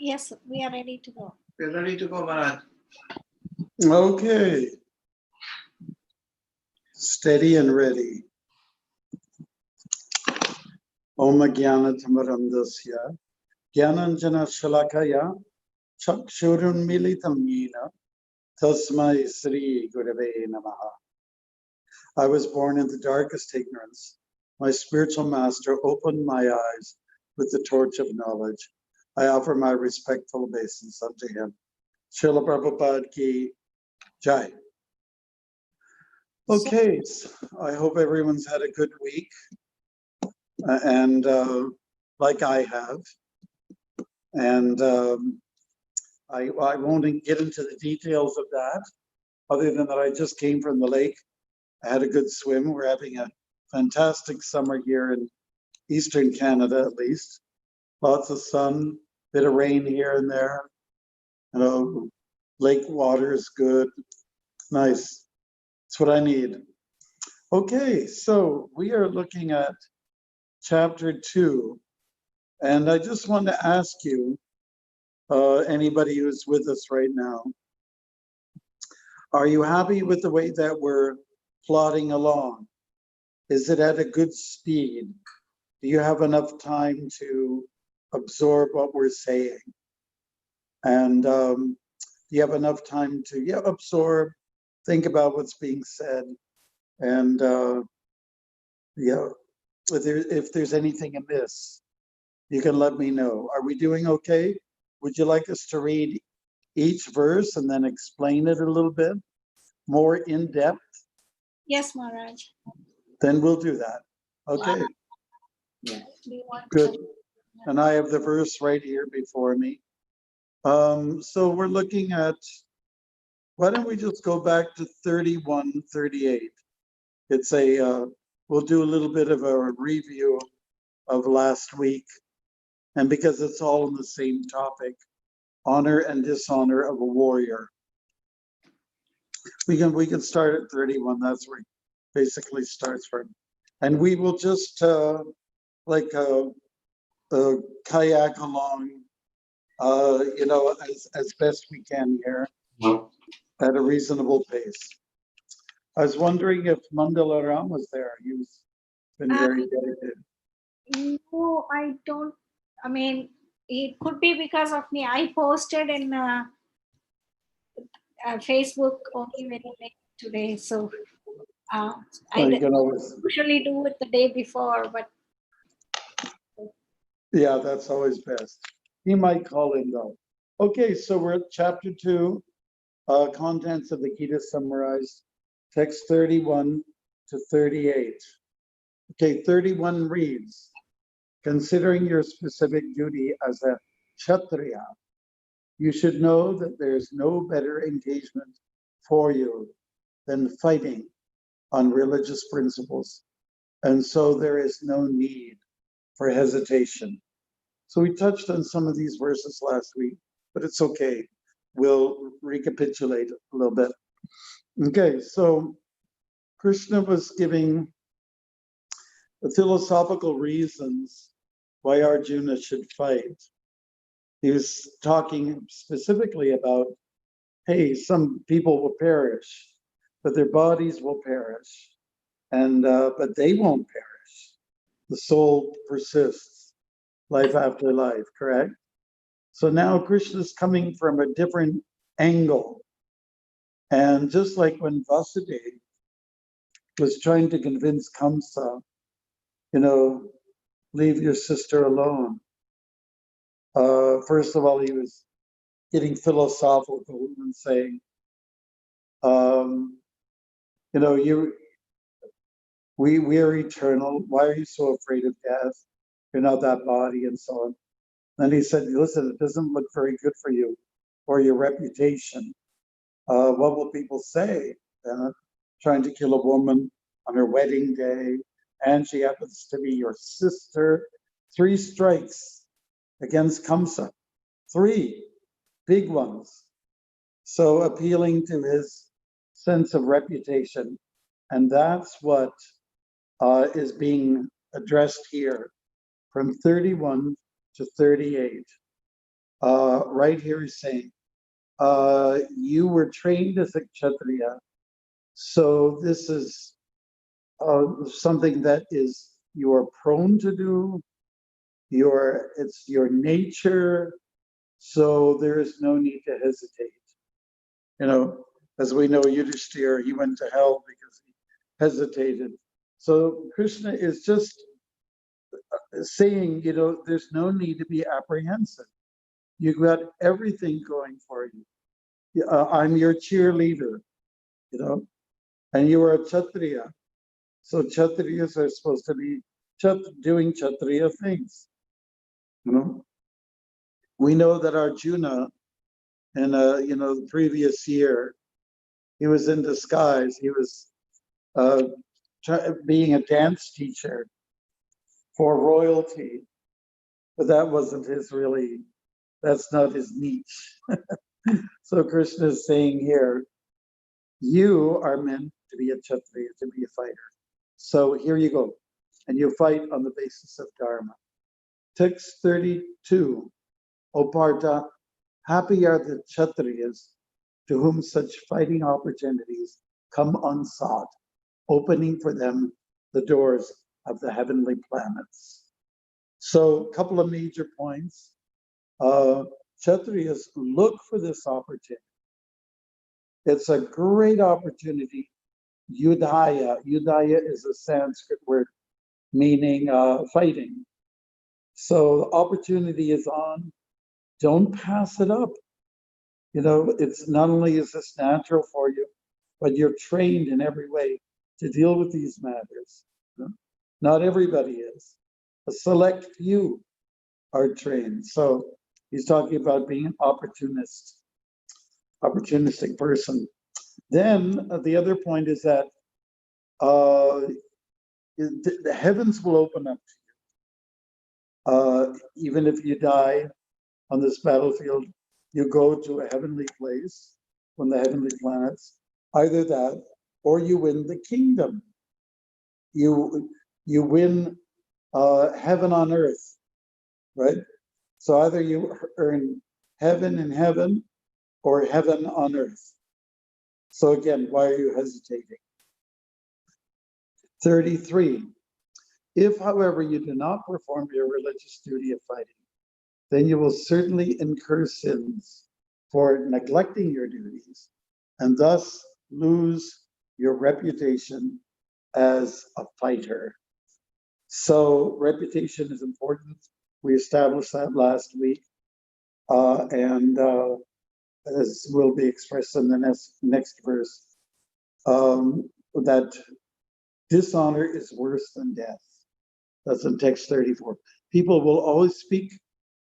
Yes, we are ready to go. We're ready to go, Maharaj. Okay. Steady and ready. Om Jnana Tamarandasya Jnananjana Shalakaya Chakshurun Militam Yena Tasmai Sri Gurave Namaha. I was born in the darkest ignorance. My spiritual master opened my eyes with the torch of knowledge. I offer my respectful obeisance unto him. Srila Prabhupada ki Jai. Okay, I hope everyone's had a good week, and like I have, and I won't get into the details of that, other than that I just came from the lake. I had a good swim. We're having a fantastic summer here in Eastern Canada, at least. Lots of sun, bit of rain here and there. You know, lake water is good. Nice. It's what I need. Okay, so we are looking at chapter 2, and I just want to ask you, anybody who's with us right now, are you happy with the way that we're plodding along? Is it at a good speed? Do you have enough time to absorb what we're saying? And do you have enough time to absorb, think about what's being said, and if there's anything amiss, you can let me know. Are we doing okay? Would you like us to read each verse and then explain it a little bit more in depth? Yes, Maharaj. Then we'll do that. Okay. Good. And I have the verse right here before me. So we're looking at, why don't we just go back to 31:38? It's we'll do a little bit of a review of last week. And because it's all on the same topic, honor and dishonor of a warrior. We can start at 31. That's where it basically starts from. And we will just kayak along, as best we can here at a reasonable pace. I was wondering if Mandalaram was there. He's been very dedicated. No, I don't. I mean, it could be because of me. I posted in Facebook only very late today, so I usually do it the day before, but yeah, that's always best. He might call in though. Okay, so we're at chapter 2, contents of the Gita summarized, text 31 to 38. Okay, 31 reads, considering your specific duty as a Kshatriya, you should know that there's no better engagement for you than fighting on religious principles. And so there is no need for hesitation. So we touched on some of these verses last week, but it's okay. We'll recapitulate a little bit. Okay, so Krishna was giving the philosophical reasons why Arjuna should fight. He was talking specifically about, hey, some people will perish, but their bodies will perish, and but they won't perish. The soul persists, life after life, correct? So now Krishna's coming from a different angle. And just like when Vasudeva was trying to convince Kamsa, leave your sister alone. First of all, he was getting philosophical and saying, we are eternal. Why are you so afraid of death? You're not that body, and so on. Then he said, listen, it doesn't look very good for you or your reputation. What will people say? Trying to kill a woman on her wedding day, and she happens to be your sister. 3 strikes against Kamsa. 3 big ones. So appealing to his sense of reputation. And that's what is being addressed here from 31 to 38. right here he's saying, you were trained as a Kshatriya. So this is something that is you are prone to do. It's your nature. So there is no need to hesitate. As we know, Yudhishthira, he went to hell because he hesitated. So Krishna is just saying, there's no need to be apprehensive. You've got everything going for you. I'm your cheerleader, and you are a Kshatriya. So Kshatriyas are supposed to be doing Kshatriya things. We know that Arjuna, in the previous year, he was in disguise. He was being a dance teacher for royalty, but that wasn't that's not his niche. So Krishna is saying here, you are meant to be a Kshatriya, to be a fighter. So here you go. And you fight on the basis of Dharma. Text 32, O Partha, happy are the Kshatriyas to whom such fighting opportunities come unsought, opening for them the doors of the heavenly planets. So a couple of major points. Kshatriyas look for this opportunity. It's a great opportunity. Yudhaya is a Sanskrit word meaning fighting. So the opportunity is on. Don't pass it up. It's not only is this natural for you, but you're trained in every way to deal with these matters. Not everybody is. A select few are trained. So he's talking about being an opportunistic person. Then the other point is that the heavens will open up to you. Even if you die on this battlefield, you go to a heavenly place from the heavenly planets. Either that, or you win the kingdom. You win heaven on earth, right? So either you earn heaven in heaven or heaven on earth. So again, why are you hesitating? 33. If, however, you do not perform your religious duty of fighting, then you will certainly incur sins for neglecting your duties and thus lose your reputation as a fighter. So reputation is important. We established that last week. And as will be expressed in the next verse, that dishonor is worse than death. That's in text 34. People will always speak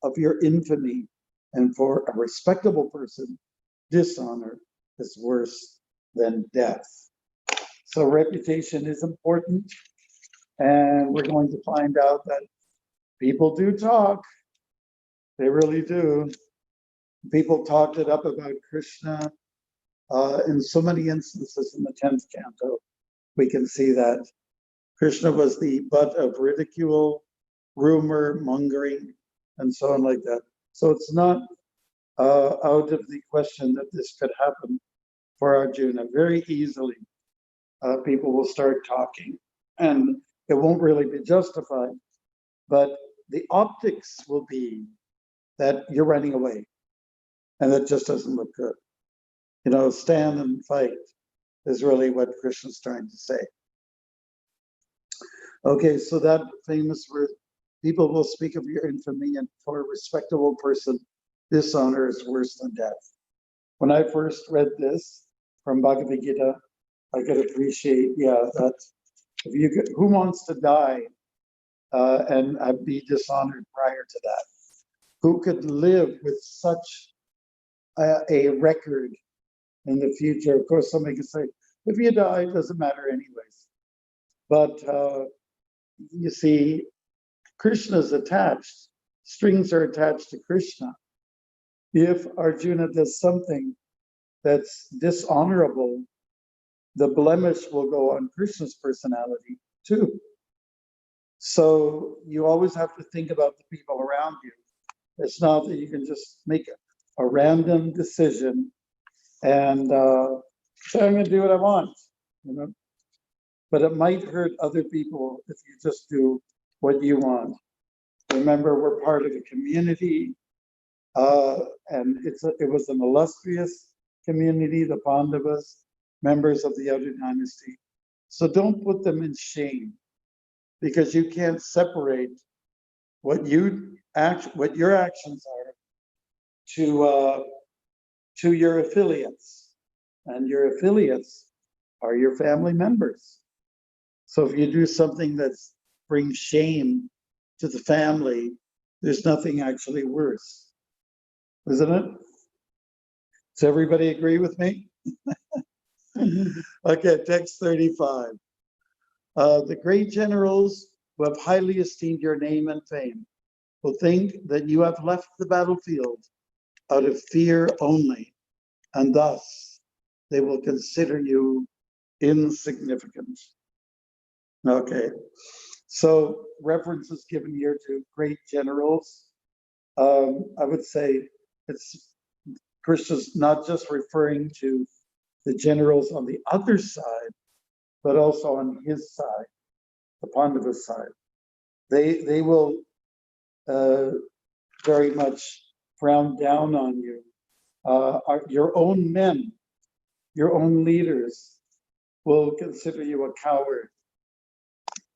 of your infamy, and for a respectable person, dishonor is worse than death. So reputation is important, and we're going to find out that people do talk. They really do. People talked it up about Krishna in so many instances in the 10th canto. We can see that Krishna was the butt of ridicule, rumor, mongering, and so on like that. So it's not out of the question that this could happen for Arjuna. Very easily, people will start talking, and it won't really be justified, but the optics will be that you're running away, and that just doesn't look good. Stand and fight is really what Krishna's trying to say. Okay, so that famous word, people will speak of your infamy, and for a respectable person, dishonor is worse than death. When I first read this from Bhagavad Gita, I could appreciate, that who wants to die and be dishonored prior to that? Who could live with such a record in the future? Of course, somebody could say, if you die, it doesn't matter anyways. But you see, Krishna's attached. Strings are attached to Krishna. If Arjuna does something that's dishonorable, the blemish will go on Krishna's personality too. So you always have to think about the people around you It's not that you can just make a random decision and say, I'm going to do what I want, you know. But it might hurt other people if you just do what you want. Remember, we're part of a community, and it was an illustrious community, the Pandavas, members of the outer dynasty. So don't put them in shame, because you can't separate what your actions are to your affiliates, and your affiliates are your family members. So if you do something that brings shame to the family, there's nothing actually worse, isn't it? Does everybody agree with me? Okay, text 35. The great generals who have highly esteemed your name and fame will think that you have left the battlefield out of fear only, and thus they will consider you insignificant. Okay, so references given here to great generals. I would say Krishna's not just referring to the generals on the other side, but also on his side, the Pandava side. They will very much frown down on you. Your own men, your own leaders will consider you a coward.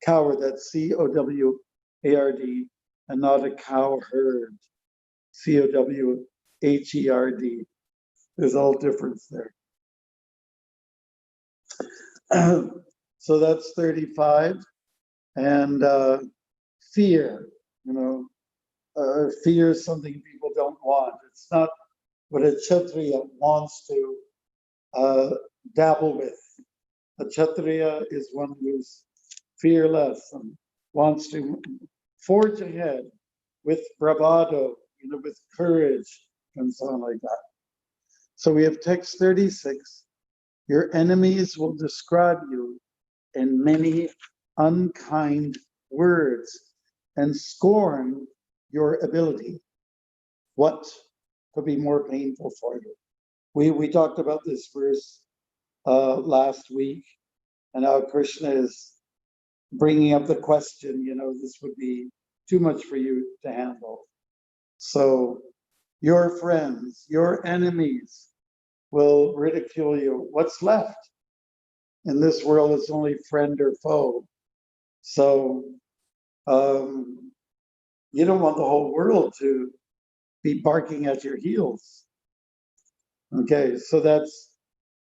Coward, that's C-O-W-A-R-D, and not a cowherd, C-O-W-H-E-R-D. There's all difference there. So that's 35. And fear, fear is something people don't want. It's not what a Kshatriya wants to dabble with. A Kshatriya is one who's fearless and wants to forge ahead with bravado, with courage and so on like that. So we have text 36. Your enemies will describe you in many unkind words and scorn your ability. What could be more painful for you? We talked about this verse last week, and how Krishna is bringing up the question, this would be too much for you to handle. So your friends, your enemies will ridicule you. What's left in this world is only friend or foe. So you don't want the whole world to be barking at your heels. Okay, so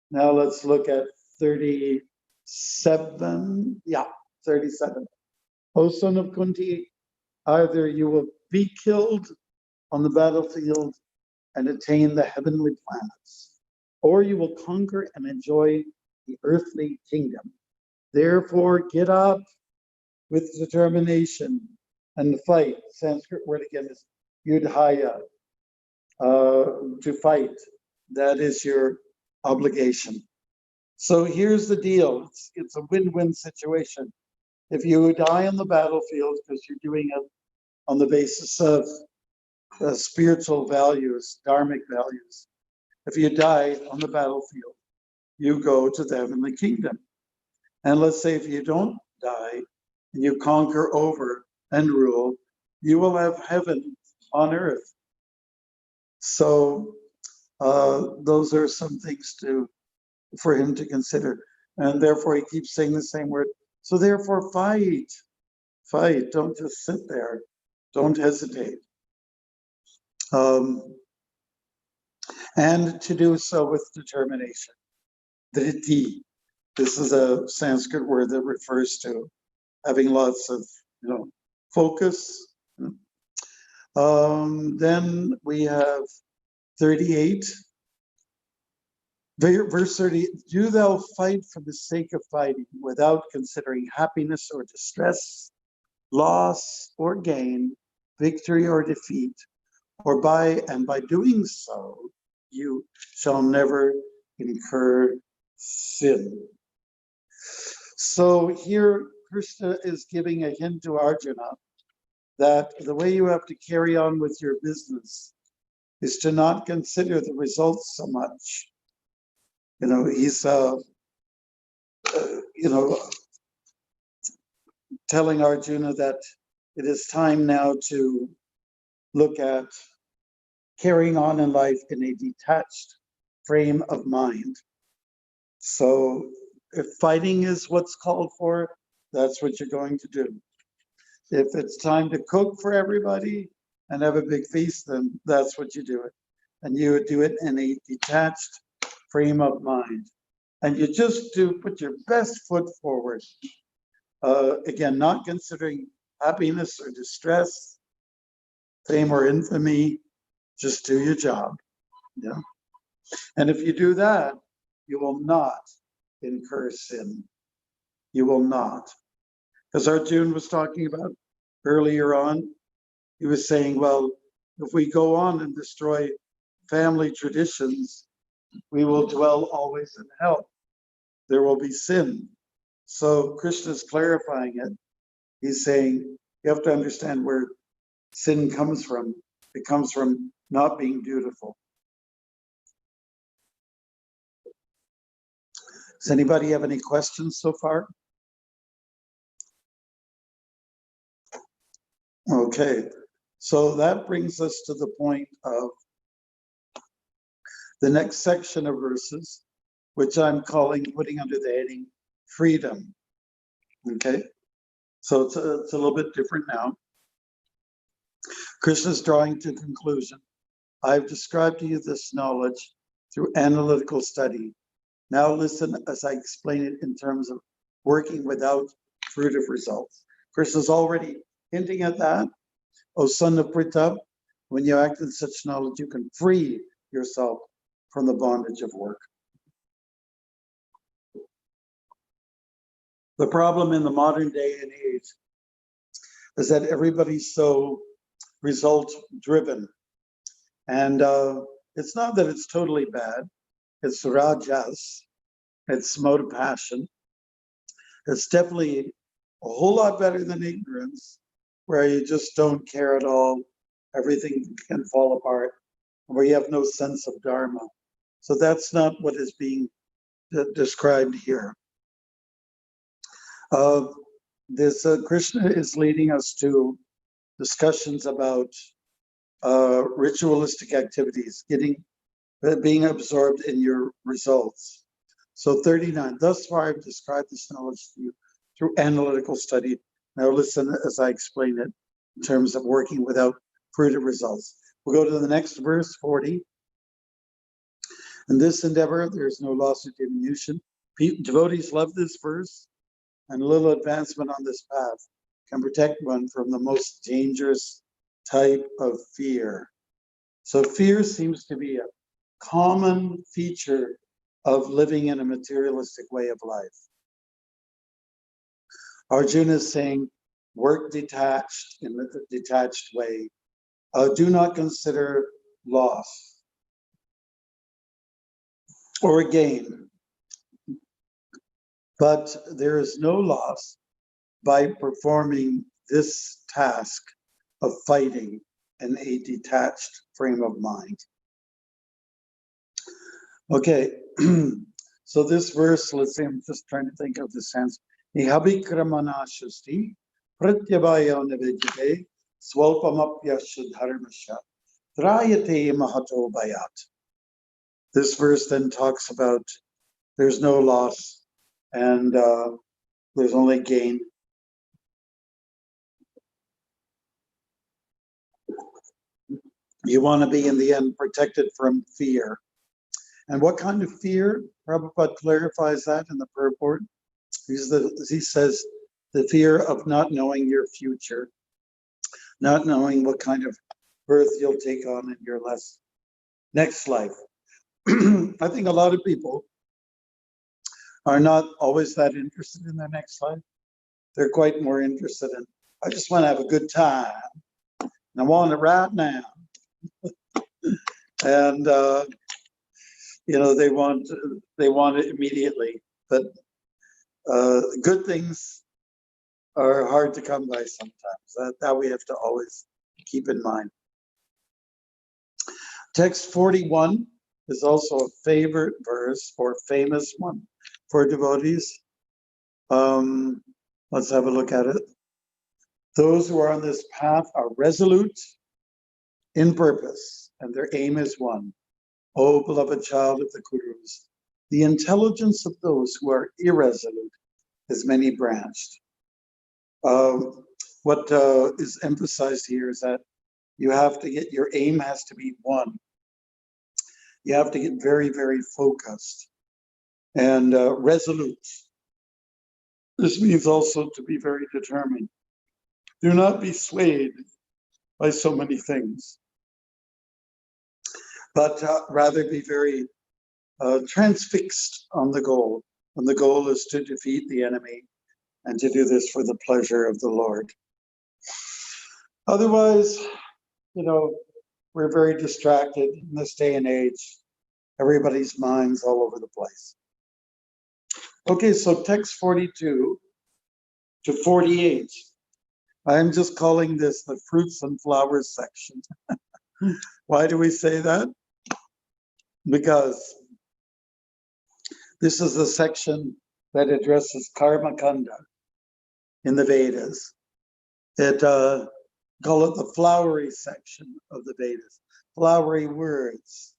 now let's look at 37. Yeah, 37. O son of Kunti, either you will be killed on the battlefield and attain the heavenly planets, or you will conquer and enjoy the earthly kingdom. Therefore, get up with determination and fight. Sanskrit word again is yudhaya, to fight. That is your obligation. So here's the deal. It's a win-win situation. If you die on the battlefield because you're doing it on the basis of spiritual values, dharmic values, if you die on the battlefield, you go to the heavenly kingdom. And let's say if you don't die and you conquer over and rule, you will have heaven on earth. So those are some things for him to consider. And therefore he keeps saying the same word. So therefore fight. Don't just sit there. Don't hesitate. And to do so with determination. Dhriti. This is a Sanskrit word that refers to having lots of, focus. Then we have 38. Verse 30, do thou fight for the sake of fighting without considering happiness or distress, loss or gain, victory or defeat, or by doing so, you shall never incur sin. So here Krishna is giving a hint to Arjuna that the way you have to carry on with your business is to not consider the results so much. He's, telling Arjuna that it is time now to look at carrying on in life in a detached frame of mind. So if fighting is what's called for, that's what you're going to do. If it's time to cook for everybody and have a big feast, then that's what you do it. And you would do it in a detached frame of mind. And you just put your best foot forward. Again, not considering happiness or distress, fame or infamy, just do your job. Yeah. And if you do that, you will not incur sin. You will not. As Arjuna was talking about earlier on, he was saying, well, if we go on and destroy family traditions, we will dwell always in hell. There will be sin. So Krishna's clarifying it. He's saying, you have to understand where sin comes from. It comes from not being dutiful. Does anybody have any questions so far? Okay, so that brings us to the point of the next section of verses, which I'm putting under the heading freedom. Okay, so it's a little bit different now. Krishna's drawing to conclusion. I've described to you this knowledge through analytical study. Now listen as I explain it in terms of working without fruitive results. Krishna's already hinting at that. O son of Pritha, when you act in such knowledge, you can free yourself from the bondage of work. The problem in the modern day and age is that everybody's so result driven. And it's not that it's totally bad. It's rajas. It's mode of passion. It's definitely a whole lot better than ignorance, where you just don't care at all. Everything can fall apart, where you have no sense of dharma. So that's not what is being described here. Krishna is leading us to discussions about ritualistic activities, being absorbed in your results. So 39, thus far I've described this knowledge to you through analytical study. Now listen as I explain it in terms of working without fruitive results. We'll go to the next verse, 40. In this endeavor, there is no loss or diminution. Devotees love this verse, and a little advancement on this path can protect one from the most dangerous type of fear. So fear seems to be a common feature of living in a materialistic way of life. Arjuna is saying, work detached in a detached way. Do not consider loss or gain. But there is no loss by performing this task of fighting in a detached frame of mind. Okay, so this verse, let's see, I'm just trying to think of the sense. Nihabhikramanashasti pratyabhayo nivejite swalpamapyasya dharmasya trayate mahato bhayat. This verse then talks about there's no loss and there's only gain. You want to be, in the end, protected from fear. And what kind of fear? Prabhupada clarifies that in the purport. He says the fear of not knowing your future, not knowing what kind of birth you'll take on in your next life. I think a lot of people are not always that interested in their next life. They're quite more interested in, I just want to have a good time. And I want it right now. And they want it immediately. But good things are hard to come by sometimes. That we have to always keep in mind. Text 41 is also a favorite verse or famous one for devotees. Let's have a look at it. Those who are on this path are resolute in purpose, and their aim is one. O beloved child of the Kurus, the intelligence of those who are irresolute is many-branched. What is emphasized here is that you have to get, your aim has to be one. You have to get very, very focused and resolute. This means also to be very determined. Do not be swayed by so many things, but rather be very transfixed on the goal. And the goal is to defeat the enemy and to do this for the pleasure of the Lord. Otherwise, we're very distracted in this day and age. Everybody's mind's all over the place. Okay, so text 42 to 48. I'm just calling this the fruits and flowers section. Why do we say that? Because this is the section that addresses karma kanda in the Vedas. Call it the flowery section of the Vedas. Flowery words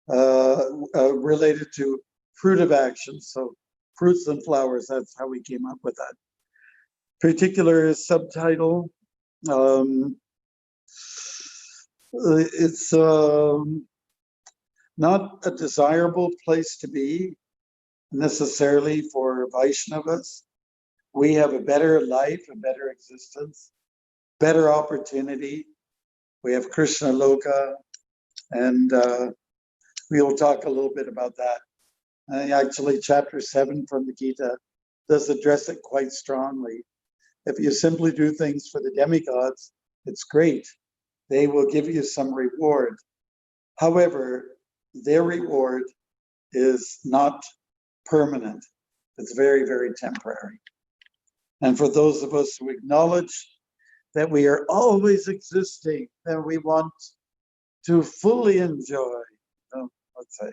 related to fruitive action. So fruits and flowers, that's how we came up with that. Particular subtitle, it's not a desirable place to be necessarily for Vaishnavas. We have a better life, a better existence, better opportunity. We have Krishna Loka, and we will talk a little bit about that. Actually, chapter 7 from the Gita does address it quite strongly. If you simply do things for the demigods, it's great. They will give you some reward. However, their reward is not permanent. It's very, very temporary. And for those of us who acknowledge that we are always existing and we want to fully enjoy, let's say,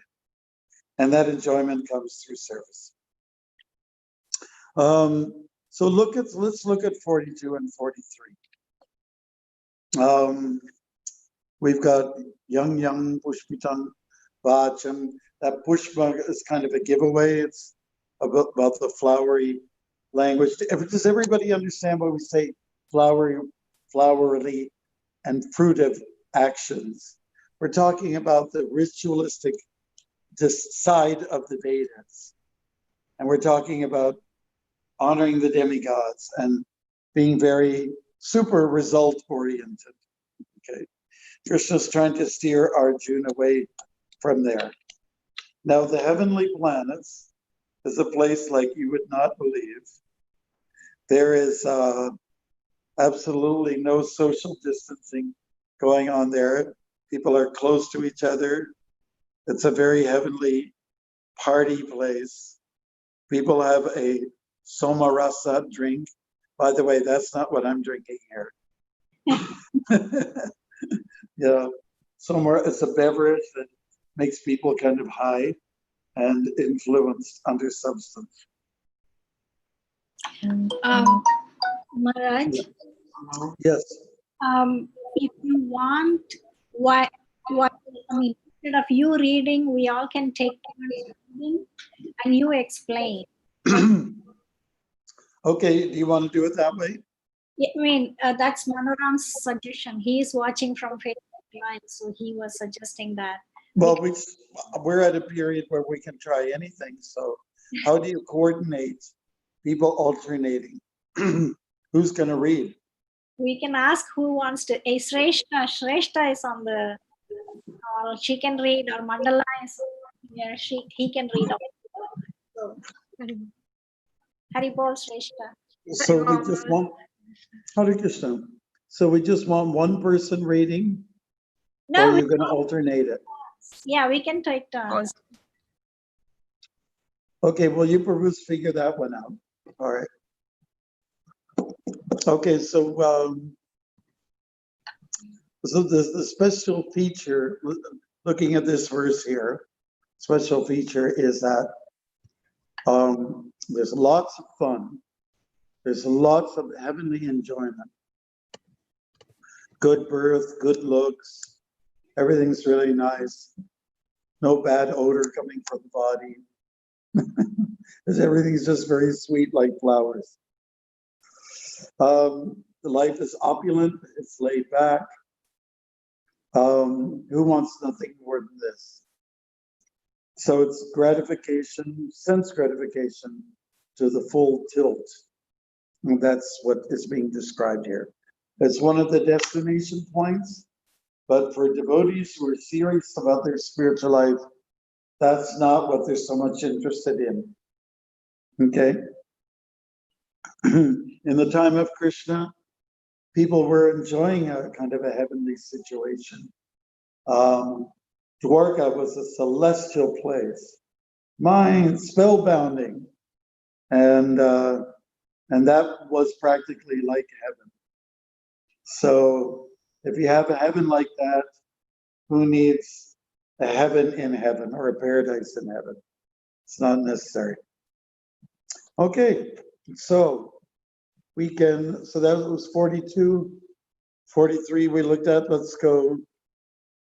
and that enjoyment comes through service. So let's look at 42 and 43. We've got young pushpitam vacham. That pushpa is kind of a giveaway. It's about the flowery language. Does everybody understand what we say? Flowery and fruitive actions. We're talking about the ritualistic side of the Vedas. And we're talking about honoring the demigods and being very super result oriented. Okay. Krishna's trying to steer Arjuna away from there. Now, the heavenly planets is a place like you would not believe. There is absolutely no social distancing going on there. People are close to each other. It's a very heavenly party place. People have a somarasa drink. By the way, that's not what I'm drinking here. It's a beverage that makes people kind of high and influenced under substance. Maharaj? Yes. If you want, instead of you reading, we all can take turns reading and you explain. Okay, do you want to do it that way? That's Manoram's suggestion. He is watching from Facebook Live, so he was suggesting that. Well, we're at a period where we can try anything. So how do you coordinate people alternating? Who's going to read? We can ask who wants to. Shrestha is on the, she can read, or Mandala is here. He can read. So, Haribol Shrestha. So we just want, Hare Krishna. So we just want one person reading? No, or you're going to alternate it? Yeah, we can take turns. Okay, well, you peruse figure that one out. All right. Okay, so the special feature, looking at this verse here, special feature is that there's lots of fun. There's lots of heavenly enjoyment. Good birth, good looks. Everything's really nice. No bad odor coming from the body. Because everything's just very sweet like flowers. The life is opulent. It's laid back. Who wants nothing more than this? So it's gratification, sense gratification to the full tilt. And that's what is being described here. It's one of the destination points, but for devotees who are serious about their spiritual life, that's not what they're so much interested in. Okay? In the time of Krishna, people were enjoying a kind of a heavenly situation. Dwarka was a celestial place, mind spellbounding, and that was practically like heaven. So if you have a heaven like that, who needs a heaven in heaven or a paradise in heaven? It's not necessary. Okay, so that was 42, 43 we looked at. Let's go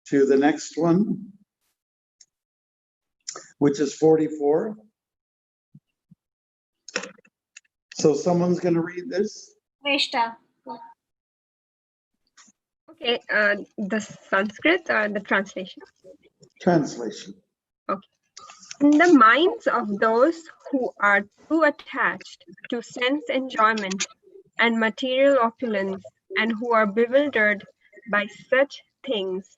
to the next one, which is 44. So someone's going to read this? Shrestha. Okay, the Sanskrit or the translation? Translation. Okay. In the minds of those who are too attached to sense enjoyment and material opulence, and who are bewildered by such things,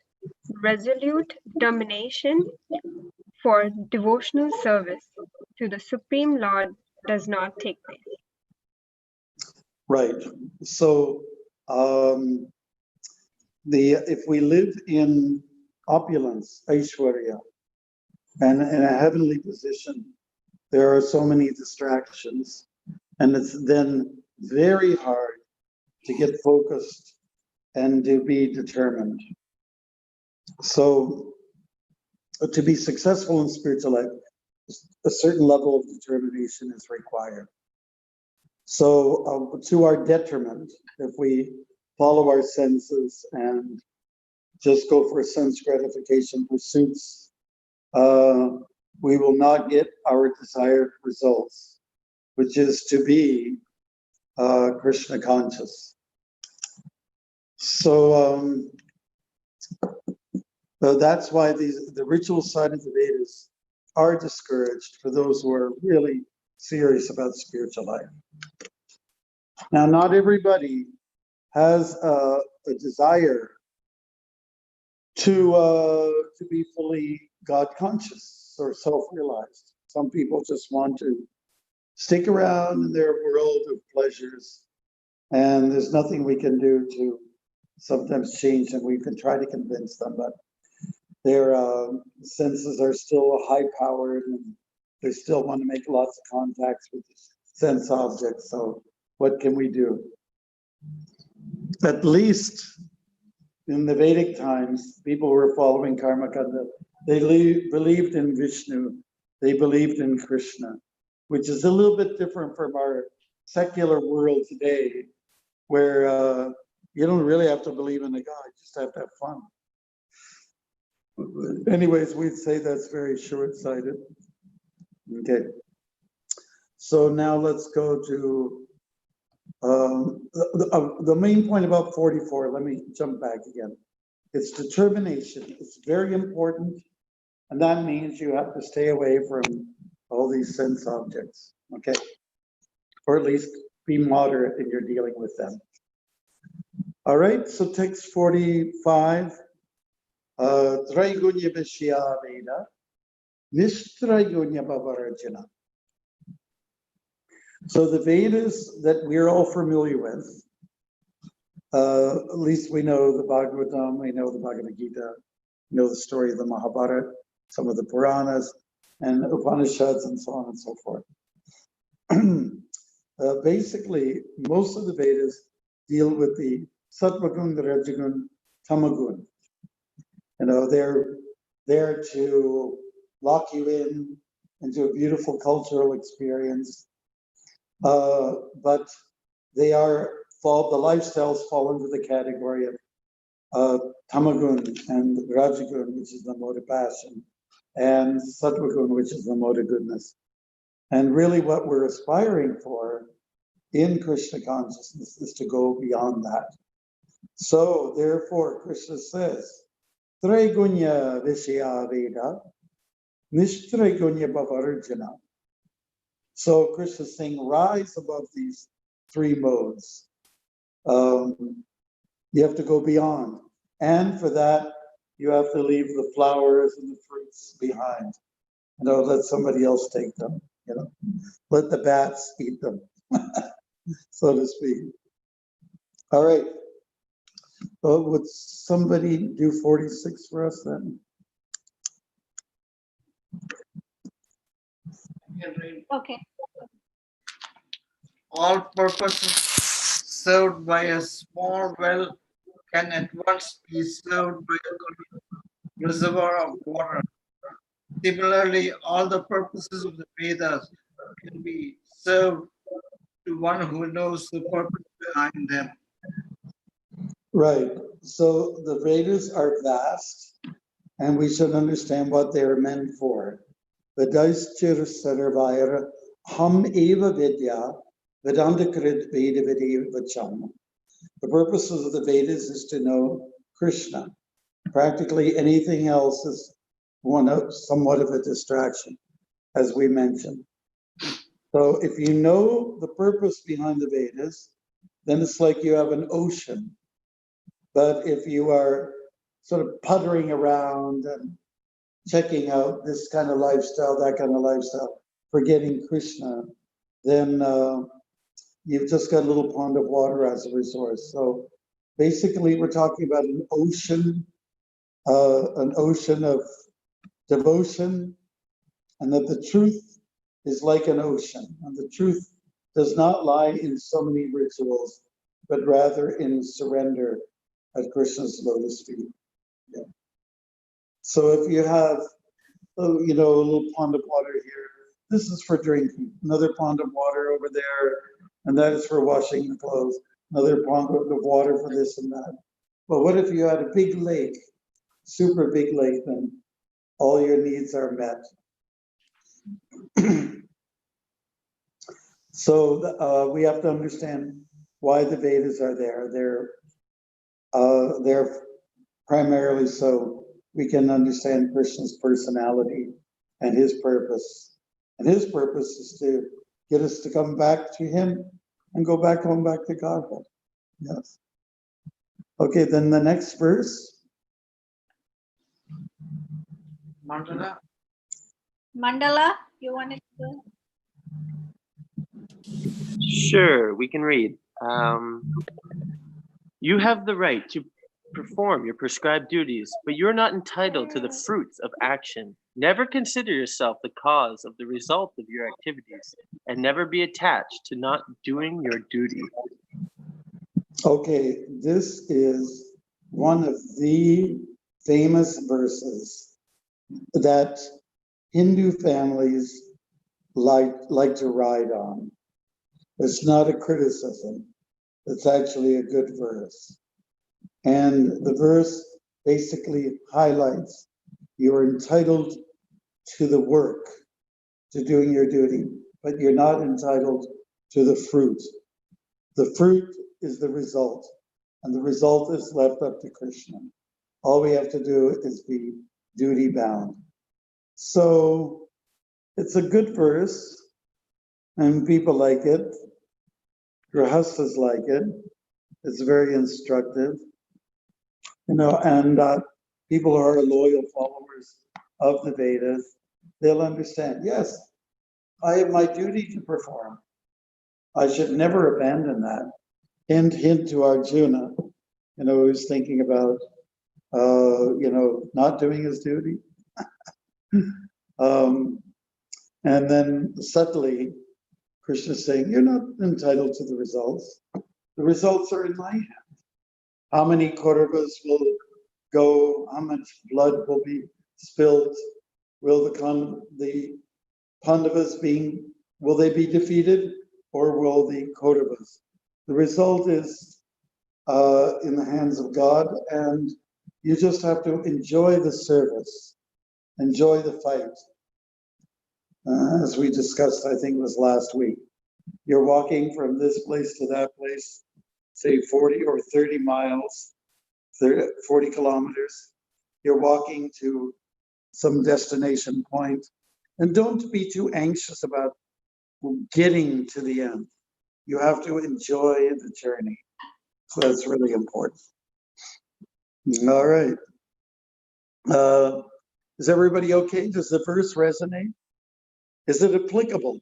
resolute determination for devotional service to the Supreme Lord does not take place. Right. So if we live in opulence, Aishwarya, and in a heavenly position, there are so many distractions, and it's then very hard to get focused and to be determined. So to be successful in spiritual life, a certain level of determination is required. So to our detriment, if we follow our senses and just go for sense gratification pursuits, we will not get our desired results, which is to be Krishna conscious. So that's why the ritual side of the Vedas are discouraged for those who are really serious about spiritual life. Now, not everybody has a desire to be fully God conscious or self-realized. Some people just want to stick around in their world of pleasures, and there's nothing we can do to sometimes change them. We can try to convince them, but their senses are still high-powered, and they still want to make lots of contacts with sense objects. So what can we do? At least in the Vedic times, people were following Karmakanda. They believed in Vishnu. They believed in Krishna, which is a little bit different from our secular world today, where you don't really have to believe in a God, you just have to have fun. Anyways, we'd say that's very short-sighted. Okay. So now let's go to the main point about 44. Let me jump back again. It's determination. It's very important. And that means you have to stay away from all these sense objects, okay? Or at least be moderate in your dealing with them. All right, so text 45. Traigunya Vishya Veda, Nishtraigunya Bavarajana. So the Vedas that we're all familiar with, at least we know the Bhagavatam, we know the Bhagavad Gita, we know the story of the Mahabharata, some of the Puranas, and Upanishads, and so on and so forth. basically, most of the Vedas deal with the Sattvagun, the Rajagun, Tamagun. They're there to lock you in into a beautiful cultural experience. But the lifestyles fall into the category of Tamagun and Rajagun, which is the mode of passion, and Sattvagun, which is the mode of goodness. And really what we're aspiring for in Krishna consciousness is to go beyond that. So therefore, Krishna says, Traigunya Vishya Veda, Nishtraigunya Bhavarjana. So Krishna is saying, rise above these three modes. You have to go beyond. And for that, you have to leave the flowers and the fruits behind. Let somebody else take them. Let the bats eat them, so to speak. All right. Would somebody do 46 for us then? Okay. All purposes served by a small well can at once be served by a reservoir of water. Similarly, all the purposes of the Vedas can be served to one who knows the purpose behind them. Right. So the Vedas are vast, and we should understand what they're meant for. Vedaschir sarvayara ham eva vidya vedandakrit veda vidya vacham. The purposes of the Vedas is to know Krishna. Practically anything else is somewhat of a distraction, as we mentioned. So if you know the purpose behind the Vedas, then it's like you have an ocean. But if you are sort of puttering around and checking out this kind of lifestyle, that kind of lifestyle, forgetting Krishna, then you've just got a little pond of water as a resource. So basically, we're talking about an ocean of devotion, and that the truth is like an ocean, and the truth does not lie in so many rituals, but rather in surrender at Krishna's lotus feet. Yeah. So if you have, a little pond of water here, this is for drinking. Another pond of water over there, and that is for washing the clothes. Another pond of water for this and that. But what if you had a big lake, super big lake, then all your needs are met. So we have to understand why the Vedas are there. They're primarily so we can understand Krishna's personality and his purpose. And his purpose is to get us to come back to him and go back home, back to Godhead. Yes. Okay, then the next verse. Mandala, you wanted to? Sure, we can read. You have the right to perform your prescribed duties, but you're not entitled to the fruits of action. Never consider yourself the cause of the result of your activities, and never be attached to not doing your duty. Okay, this is one of the famous verses that Hindu families like to ride on. It's not a criticism. It's actually a good verse. And the verse basically highlights you're entitled to the work, to doing your duty, but you're not entitled to the fruit. The fruit is the result, and the result is left up to Krishna. All we have to do is be duty bound. So it's a good verse, and people like it. Grahastas like it. It's very instructive. And people who are loyal followers of the Vedas, they'll understand, yes, I have my duty to perform. I should never abandon that. Hint to Arjuna, who's thinking about, not doing his duty. And then subtly, Krishna is saying, you're not entitled to the results. The results are in my hand. How many Kauravas will go? How much blood will be spilled? Will the Pandavas will they be defeated, or will the Kauravas? The result is in the hands of God, and you just have to enjoy the service, enjoy the fight. As we discussed, I think it was last week, you're walking from this place to that place, say 40 or 30 miles, 40 kilometers. You're walking to some destination point, and don't be too anxious about getting to the end. You have to enjoy the journey. So that's really important. All right. Is everybody okay? Does the verse resonate? Is it applicable?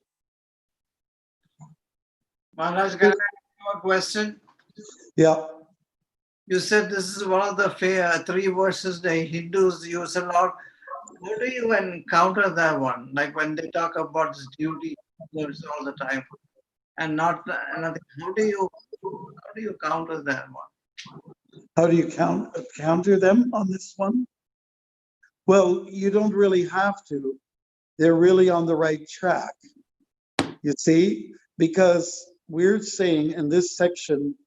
Maharaj, can I ask you a question? Yeah. You said this is one of the 3 verses the Hindus use a lot. How do you encounter that one? Like when they talk about this duty all the time, and not another. How do you counter that one? How do you counter them on this one? Well, you don't really have to. They're really on the right track. You see, because we're saying in this section,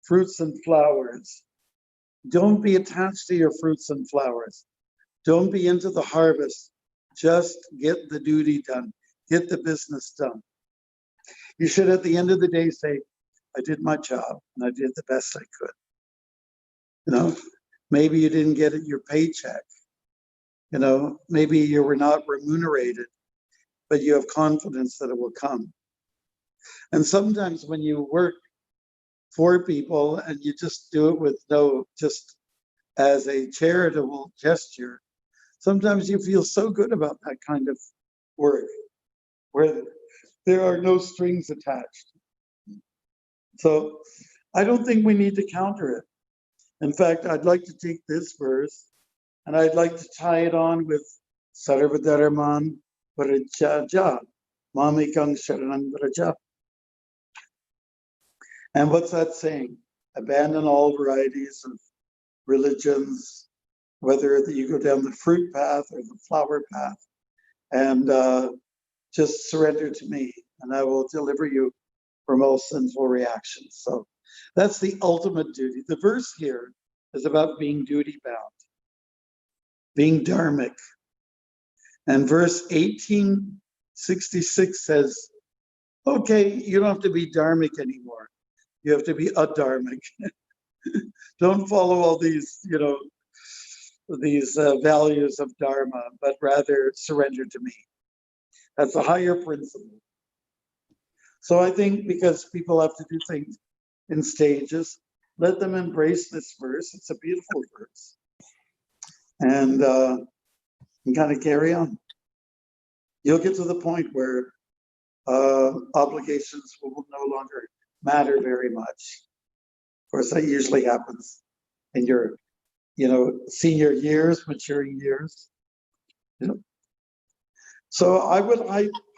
fruits and flowers, don't be attached to your fruits and flowers. Don't be into the harvest. Just get the duty done. Get the business done. You should, at the end of the day, say, I did my job and I did the best I could. You know, maybe you didn't get your paycheck. You know, maybe you were not remunerated, but you have confidence that it will come. And sometimes when you work for people and you just do it with just as a charitable gesture, sometimes you feel so good about that kind of work where there are no strings attached. So I don't think we need to counter it. In fact, I'd like to take this verse and I'd like to tie it on with Sarvadharaman Parajaja, Mamikang Sharanam Vraja. And what's that saying? Abandon all varieties of religions, whether you go down the fruit path or the flower path, and just surrender to me, and I will deliver you from all sinful reactions. So that's the ultimate duty. The verse here is about being duty bound, being dharmic. And verse 1866 says, okay, you don't have to be dharmic anymore. You have to be adharmic. Don't follow all these, these values of dharma, but rather surrender to me. That's a higher principle. So I think because people have to do things in stages, let them embrace this verse. It's a beautiful verse. And kind of carry on. You'll get to the point where obligations will no longer matter very much. Of course, that usually happens in your, senior years, maturing years. So I would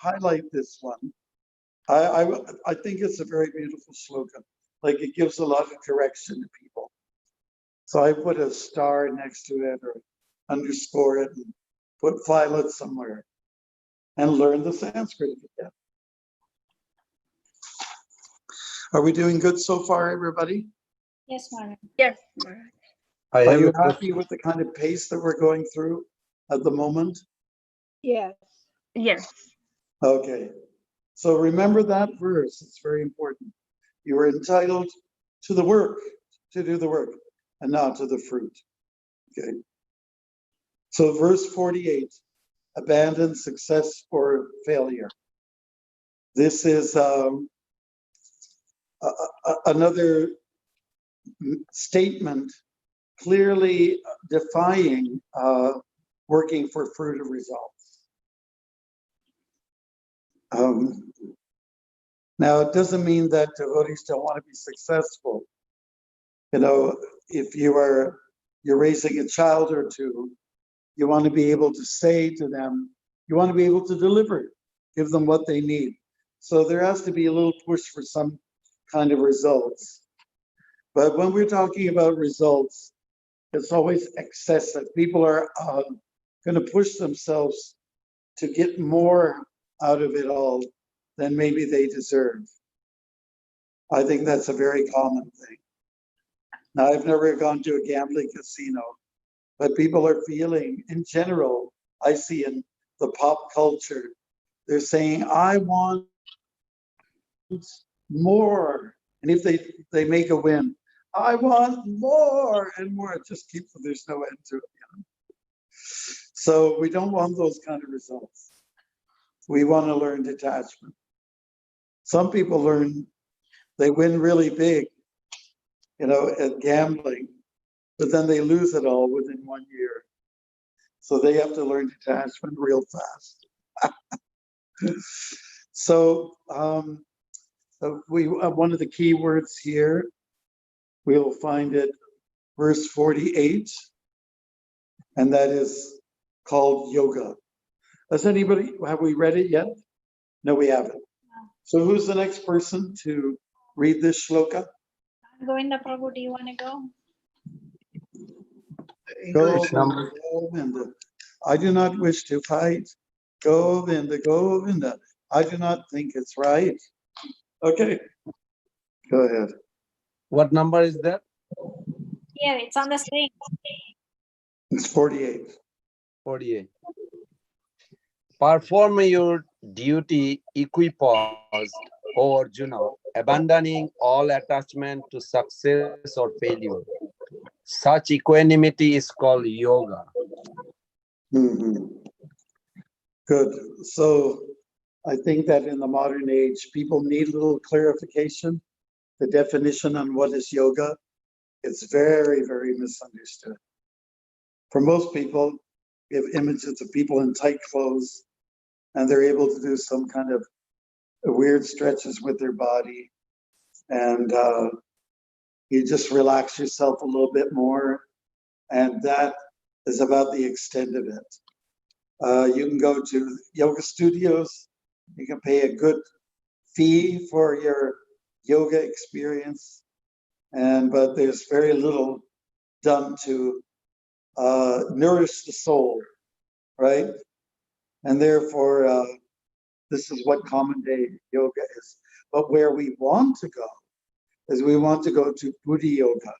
highlight this one. I think it's a very beautiful slogan. Like it gives a lot of direction to people. So I put a star next to it or underscore it and put violet somewhere and learn the Sanskrit if you can. Are we doing good so far, everybody? Yes, Maharaj. Yes. Are you happy with the kind of pace that we're going through at the moment? Yes. Yes. Okay. So remember that verse. It's very important. You are entitled to the work, to do the work, and not to the fruit. Okay. So verse 48, abandon success or failure. This is another statement clearly defying working for fruit of results. Now, it doesn't mean that devotees don't want to be successful. If you're raising a child or two, you want to be able to say to them, you want to be able to deliver, give them what they need. So there has to be a little push for some kind of results. But when we're talking about results, it's always excessive. People are going to push themselves to get more out of it all than maybe they deserve. I think that's a very common thing. Now, I've never gone to a gambling casino, but people are feeling, in general, I see in the pop culture, they're saying, I want more. And if they make a win, I want more and more. It just keeps, there's no end to it. You know? So we don't want those kind of results. We want to learn detachment. Some people learn, they win really big, you know, at gambling, but then they lose it all within 1 year. So they have to learn detachment real fast. So one of the key words here, we'll find it verse 48, and that is called yoga. Has anybody, have we read it yet? No, we haven't. So who's the next person to read this shloka? Govinda Prabhu, do you want to go? Govinda, Govinda. I do not wish to fight. Govinda, Govinda. I do not think it's right. Okay, go ahead. What number is that? Here, it's on the screen. It's 48. 48. Perform your duty equipoised, O Arjuna, abandoning all attachment to success or failure. Such equanimity is called yoga. Mm-hmm. Good. So I think that in the modern age, people need a little clarification. The definition on what is yoga, it's very, very misunderstood. For most people, we have images of people in tight clothes and they're able to do some kind of weird stretches with their body. And you just relax yourself a little bit more. And that is about the extent of it. You can go to yoga studios. You can pay a good fee for your yoga experience. But there's very little done to nourish the soul, right? And therefore, this is what common day yoga is. But where we want to go is we want to go to Buddhi yoga,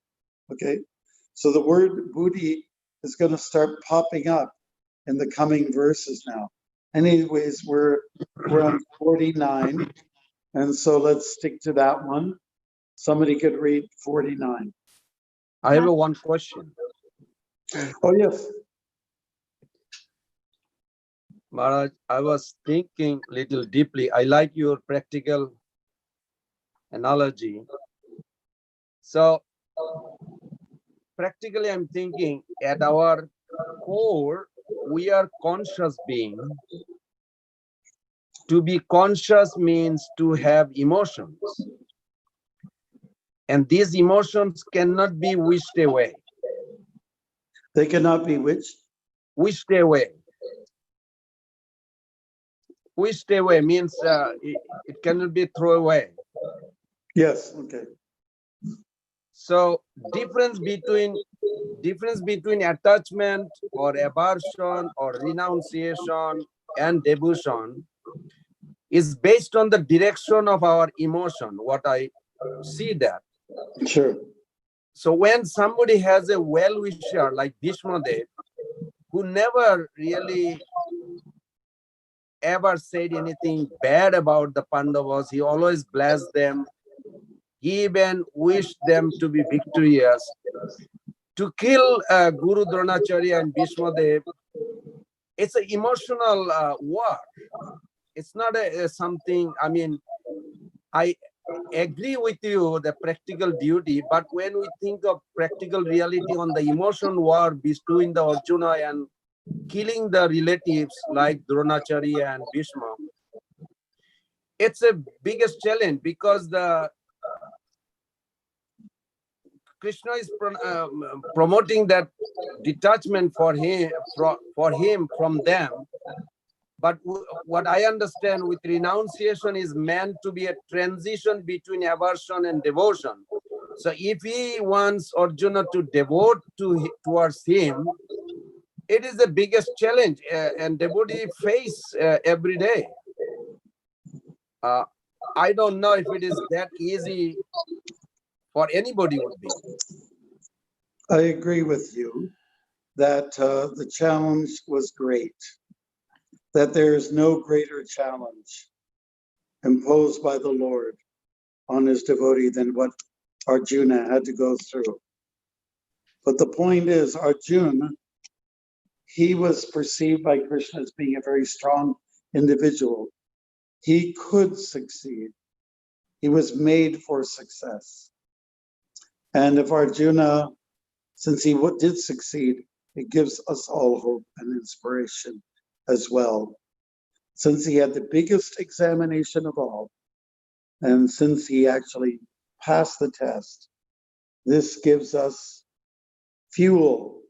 okay? So the word Buddhi is going to start popping up in the coming verses now. Anyways, we're on 49, and so let's stick to that one. Somebody could read 49. I have one question. Oh, yes. Maharaj, I was thinking little deeply. I like your practical analogy. So practically, I'm thinking at our core, we are conscious being. To be conscious means to have emotions. And these emotions cannot be wished away. They cannot be which? Wished away. Wished away means it cannot be thrown away. Yes, okay. So difference between attachment or aversion or renunciation and devotion is based on the direction of our emotion, what I see that. Sure. So when somebody has a well-wisher like Bhishmadev, who never really ever said anything bad about the Pandavas, he always blessed them. He even wished them to be victorious. To kill Guru Dronacharya and Bhishmadev, it's an emotional war. It's not something, I mean, I agree with you, the practical duty, but when we think of practical reality on the emotion war between the Arjuna and killing the relatives like Dronacharya and Bhishma, it's a biggest challenge because the Krishna is promoting that detachment for him from them, But what I understand with renunciation is meant to be a transition between aversion and devotion. So if he wants Arjuna to devote towards him, it is the biggest challenge, and devotee face every day. I don't know if it is that easy for anybody would be. I agree with you that the challenge was great, that there is no greater challenge imposed by the Lord on his devotee than what Arjuna had to go through. But the point is, Arjuna, he was perceived by Krishna as being a very strong individual. He could succeed. He was made for success. And if Arjuna, since he did succeed, it gives us all hope and inspiration as well. Since he had the biggest examination of all, and since he actually passed the test, this gives us fuel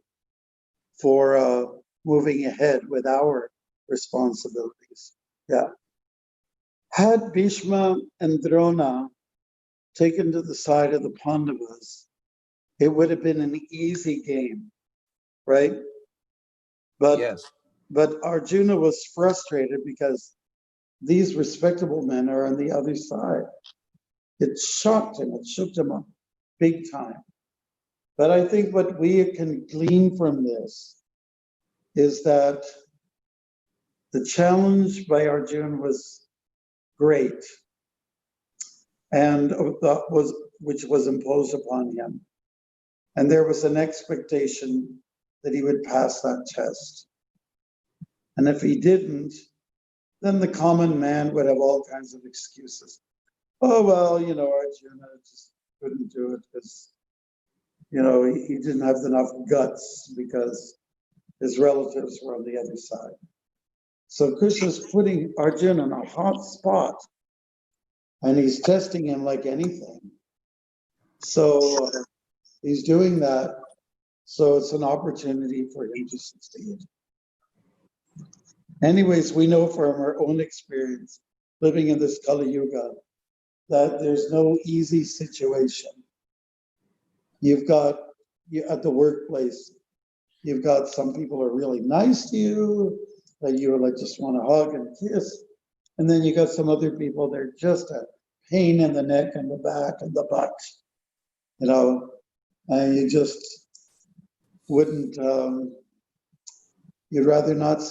for moving ahead with our responsibilities. Yeah. Had Bhishma and Drona taken to the side of the Pandavas, it would have been an easy game, right? But Yes. But Arjuna was frustrated because these respectable men are on the other side. It shocked him. It shook him up big time. But I think what we can glean from this is that the challenge by Arjuna was great, and which was imposed upon him. And there was an expectation that he would pass that test. And if he didn't, then the common man would have all kinds of excuses. Oh, well, Arjuna just couldn't do it because, he didn't have enough guts because his relatives were on the other side. So Krishna's putting Arjuna in a hot spot, and he's testing him like anything. So he's doing that. So it's an opportunity for him to succeed. Anyways, we know from our own experience living in this Kali Yuga that there's no easy situation. You've got, at the workplace, you've got some people are really nice to you, that you just want to hug and kiss. And then you got some other people, they're just a pain in the neck and the back and the butt, and you just wouldn't, you'd rather not